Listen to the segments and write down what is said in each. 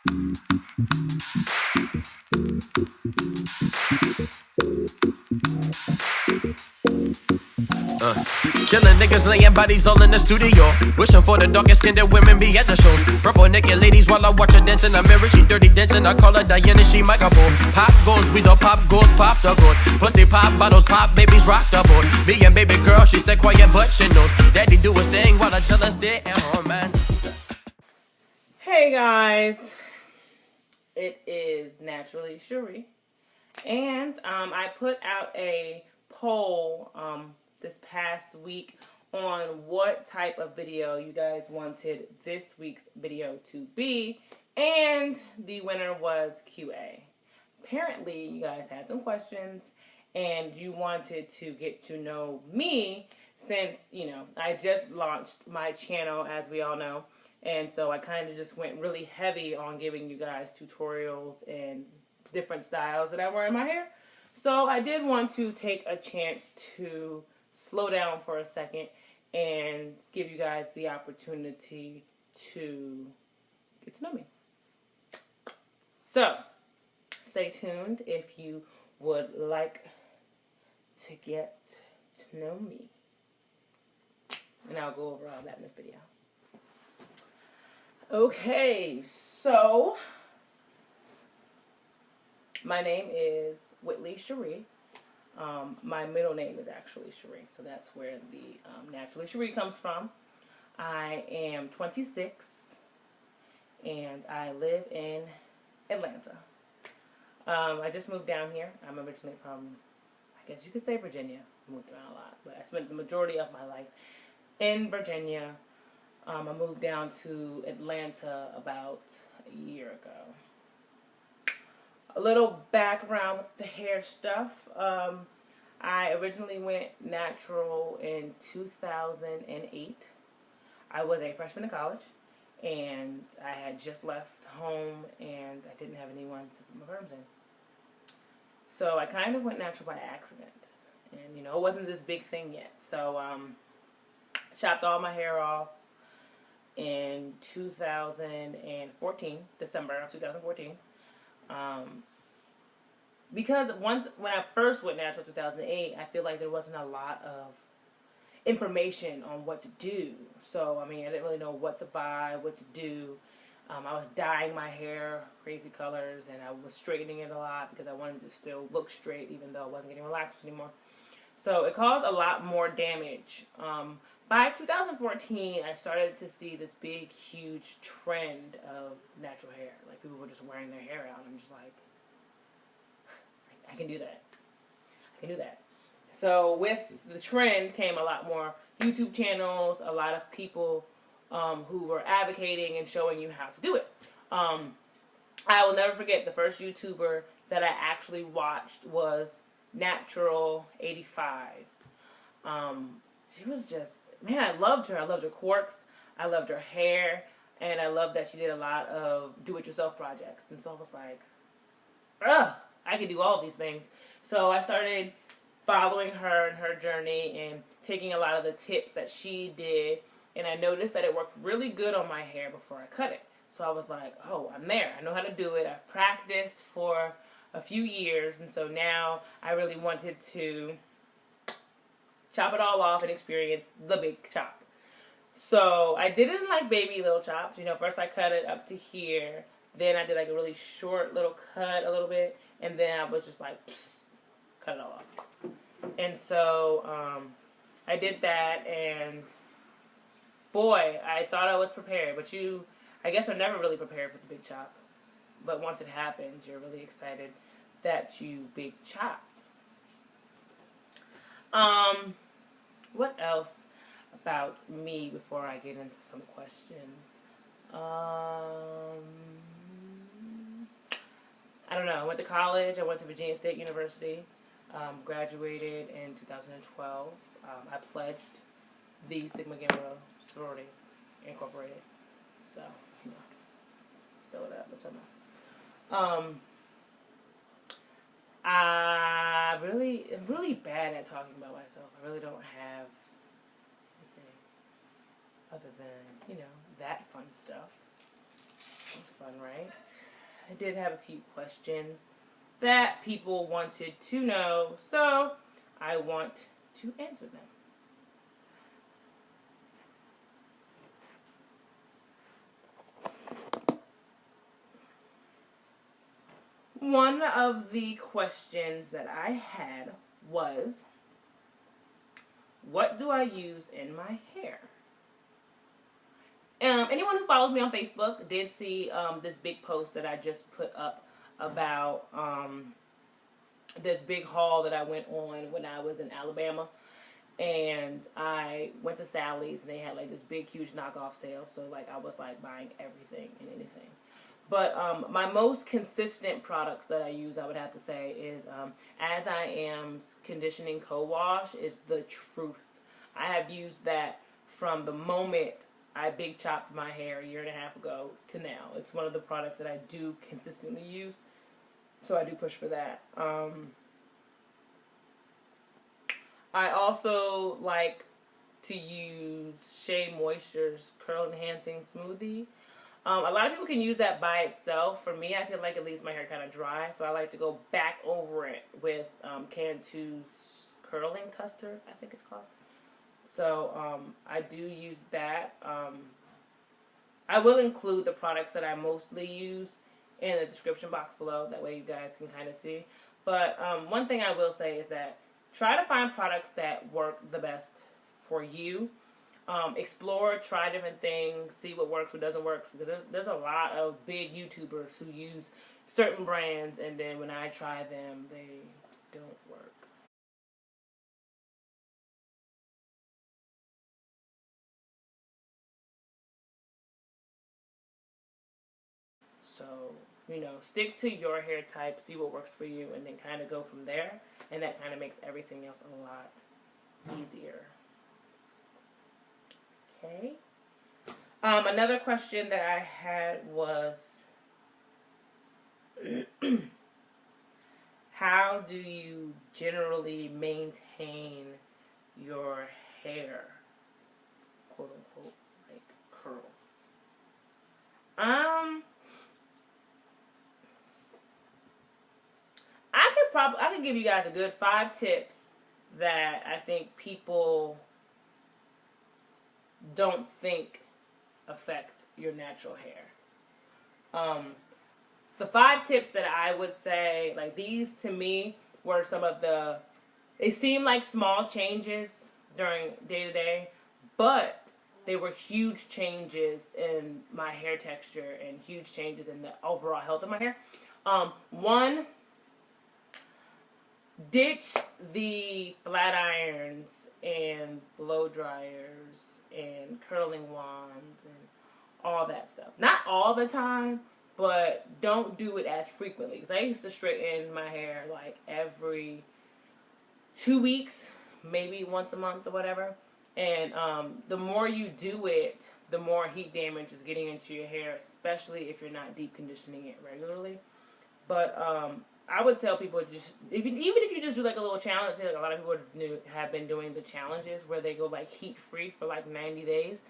Killing niggas, laying bodies all in the studio. Wishing for the darkest skinned women be at the shows. Purple naked ladies while I watch her dance in the mirror. She dirty dancing, I call her Diana, she microphone. Pop goes, weasel pop goes, pop the gold. Pussy pop, bottles pop, babies rock the boat. Me and baby girl, she stay quiet but she knows. Daddy do his thing while I tell her stay at home, man. Hey guys, it is NaturallyCharee, and I put out a poll this past week on what type of video you guys wanted this week's video to be, and the winner was QA. Apparently you guys had some questions and you wanted to get to know me since, you know, I just launched my channel, as we all know, and so I kind of just went really heavy on giving you guys tutorials and different styles that I wear in my hair. So I did want to take a chance to slow down for a second and give you guys the opportunity to get to know me. So, stay tuned if you would like to get to know me. And I'll go over all that in this video. Okay, so my name is Charee. My middle name is actually Charee, so that's where the NaturallyCharee comes from. I am 26, and I live in Atlanta. I just moved down here. I'm originally from, I guess you could say, Virginia. I moved around a lot, but I spent the majority of my life in Virginia. I moved down to Atlanta about a year ago. A little background with the hair stuff. I originally went natural in 2008. I was a freshman in college, and I had just left home, and I didn't have anyone to put my perms in. So I kind of went natural by accident, and you know, it wasn't this big thing yet. So chopped all my hair off in 2014, December of 2014. Because when I first went natural in 2008, I feel like there wasn't a lot of information on what to do. So, I mean, I didn't really know what to buy, what to do. I was dyeing my hair crazy colors, and I was straightening it a lot because I wanted to still look straight even though I wasn't getting relaxed anymore. So it caused a lot more damage. By 2014, I started to see this big, huge trend of natural hair. Like, people were just wearing their hair out, and I'm just like, I can do that. I can do that. So with the trend came a lot more YouTube channels, a lot of people who were advocating and showing you how to do it. I will never forget the first YouTuber that I actually watched was Natural85. She was just, man, I loved her. I loved her quirks. I loved her hair. And I loved that she did a lot of do-it-yourself projects. And so I was like, ugh, I can do all these things. So I started following her and her journey and taking a lot of the tips that she did. And I noticed that it worked really good on my hair before I cut it. So I was like, oh, I'm there. I know how to do it. I've practiced for a few years. And so now I really wanted to chop it all off and experience the big chop. So I did it in like baby little chops. You know, first I cut it up to here. Then I did like a really short little cut a little bit. And then I was just like, psst, cut it all off. And so I did that, and boy, I thought I was prepared. But I guess are never really prepared for the big chop. But once it happens, you're really excited that you big chopped. What else about me before I get into some questions? I don't know. I went to college. I went to Virginia State University. Graduated in 2012. I pledged the Sigma Gamma sorority incorporated. So, you know, throw it up. What's up now? I'm really bad at talking about myself. I really don't have anything other than, you know, that fun stuff. It's fun, right? I did have a few questions that people wanted to know, so I want to answer them. One of the questions that I had was, what do I use in my hair? Anyone who follows me on Facebook did see this big post that I just put up about this big haul that I went on when I was in Alabama. And I went to Sally's and they had like this big, huge knockoff sale. So like I was like buying everything and anything. But my most consistent products that I use, I would have to say, is As I Am's Conditioning Co-Wash is the truth. I have used that from the moment I big chopped my hair a year and a half ago to now. It's one of the products that I do consistently use. So I do push for that. I also like to use Shea Moisture's Curl Enhancing Smoothie. A lot of people can use that by itself. For me, I feel like it leaves my hair kind of dry, so I like to go back over it with Cantu's Curling Custard, I think it's called. So I do use that. I will include the products that I mostly use in the description box below. That way you guys can kind of see. But one thing I will say is that try to find products that work the best for you. Explore, try different things, see what works, what doesn't work, because there's a lot of big YouTubers who use certain brands, and then when I try them, they don't work. So, you know, stick to your hair type, see what works for you, and then kind of go from there, and that kind of makes everything else a lot easier. Okay. Another question that I had was, how do you generally maintain your hair, quote unquote, like curls? I could give you guys a good 5 tips that I think people don't think affect your natural hair. The 5 tips that I would say, like these to me were some of the, they seem like small changes during day to day, but they were huge changes in my hair texture and huge changes in the overall health of my hair. One, ditch the flat irons and blow dryers and curling wands and all that stuff. Not all the time, but don't do it as frequently. Because I used to straighten my hair like every 2 weeks, maybe once a month or whatever. And the more you do it, the more heat damage is getting into your hair, especially if you're not deep conditioning it regularly. But I would tell people, just even if you just do like a little challenge, like a lot of people have been doing the challenges where they go like heat free for like 90 days.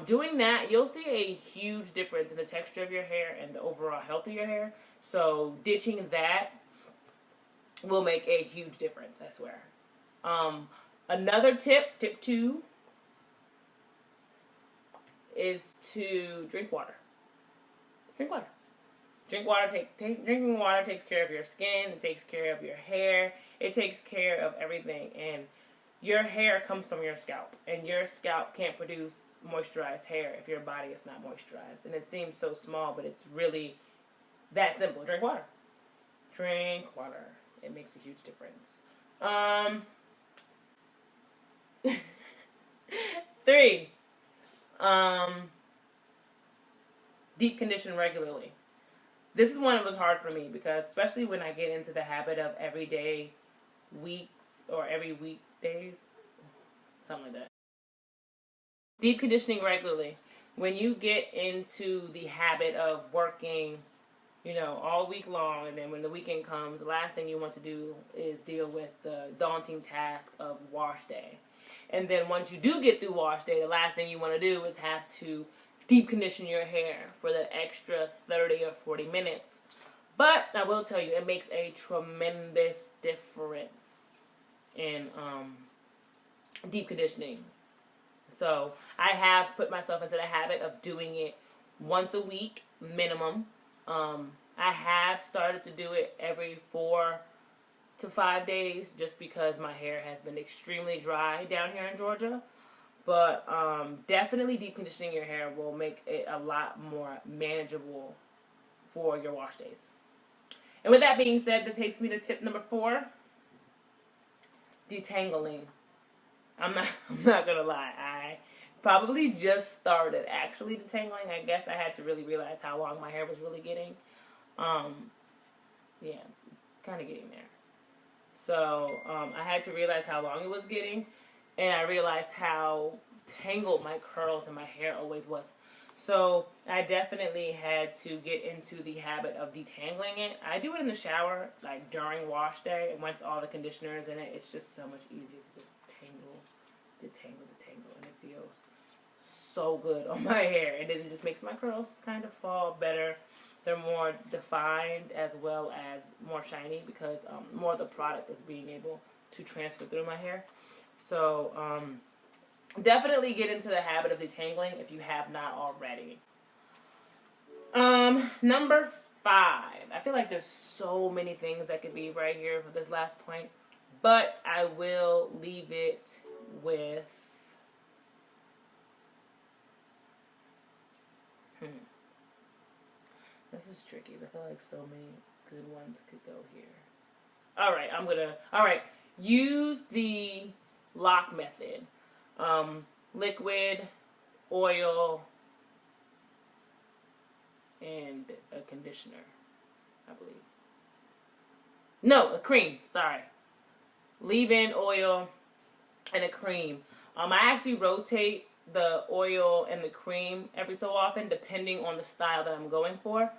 Doing that, you'll see a huge difference in the texture of your hair and the overall health of your hair. So ditching that will make a huge difference, I swear. Another tip 2, is to drink water. Drink water. Drinking water takes care of your skin. It takes care of your hair. It takes care of everything. And your hair comes from your scalp. And your scalp can't produce moisturized hair if your body is not moisturized. And it seems so small, but it's really that simple. Drink water. Drink water. It makes a huge difference. 3. Deep condition regularly. This is one that was hard for me because especially when I get into the habit of everyday weeks or every weekdays, something like that. Deep conditioning regularly. When you get into the habit of working, you know, all week long, and then when the weekend comes, the last thing you want to do is deal with the daunting task of wash day. And then once you do get through wash day, the last thing you want to do is have to deep condition your hair for that extra 30 or 40 minutes. But I will tell you, it makes a tremendous difference in deep conditioning. So I have put myself into the habit of doing it once a week minimum. I have started to do it every 4 to 5 days just because my hair has been extremely dry down here in Georgia. But definitely deep conditioning your hair will make it a lot more manageable for your wash days. And with that being said, that takes me to tip number 4, detangling. I'm not gonna lie, I probably just started actually detangling. I guess I had to really realize how long my hair was really getting. Yeah, it's kind of getting there. So I had to realize how long it was getting, and I realized how tangled my curls and my hair always was. So I definitely had to get into the habit of detangling it. I do it in the shower, like during wash day, and once all the conditioner is in it, it's just so much easier to just detangle, and it feels so good on my hair. And then it just makes my curls kind of fall better. They're more defined as well as more shiny because more of the product is being able to transfer through my hair. So definitely get into the habit of detangling if you have not already. Number 5. I feel like there's so many things that could be right here for this last point, but I will leave it with This is tricky. I feel like so many good ones could go here. Alright, use the lock method. Liquid, oil, and a conditioner, I believe. No, a cream, sorry. Leave-in oil and a cream. I actually rotate the oil and the cream every so often depending on the style that I'm going for.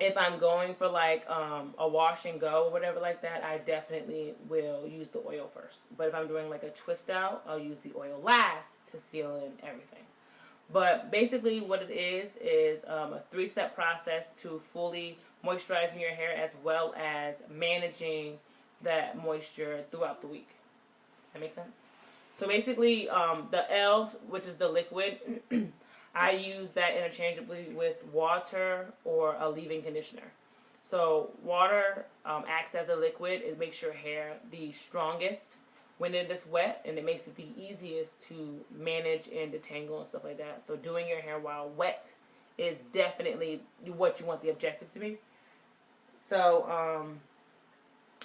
If I'm going for like a wash and go or whatever like that, I definitely will use the oil first. But if I'm doing like a twist out, I'll use the oil last to seal in everything. But basically what it is a 3-step process to fully moisturizing your hair as well as managing that moisture throughout the week. That makes sense? So basically the L, which is the liquid, I use that interchangeably with water or a leave-in conditioner. So water acts as a liquid. It makes your hair the strongest when it is wet, and it makes it the easiest to manage and detangle and stuff like that. So doing your hair while wet is definitely what you want the objective to be. So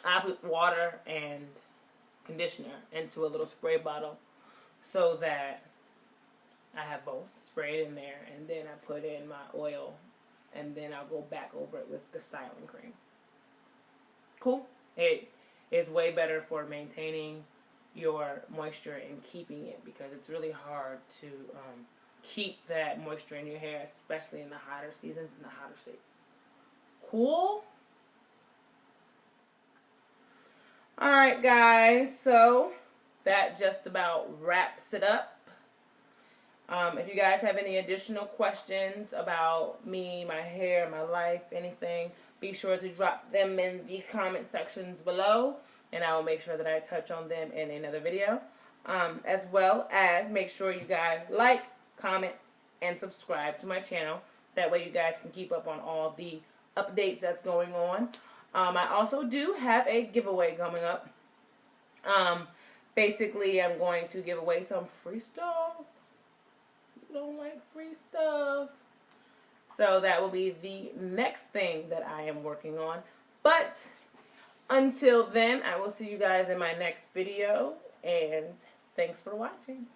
I put water and conditioner into a little spray bottle so that I have both sprayed in there, and then I put in my oil, and then I'll go back over it with the styling cream. Cool? It is way better for maintaining your moisture and keeping it, because it's really hard to keep that moisture in your hair, especially in the hotter seasons and the hotter states. Cool? Alright guys, so that just about wraps it up. If you guys have any additional questions about me, my hair, my life, anything, be sure to drop them in the comment sections below, and I will make sure that I touch on them in another video. As well as make sure you guys like, comment, and subscribe to my channel. That way you guys can keep up on all the updates that's going on. I also do have a giveaway coming up. Basically, I'm going to give away some free stuff. Don't like free stuff. So that will be the next thing that I am working on. But until then, I will see you guys in my next video, and thanks for watching.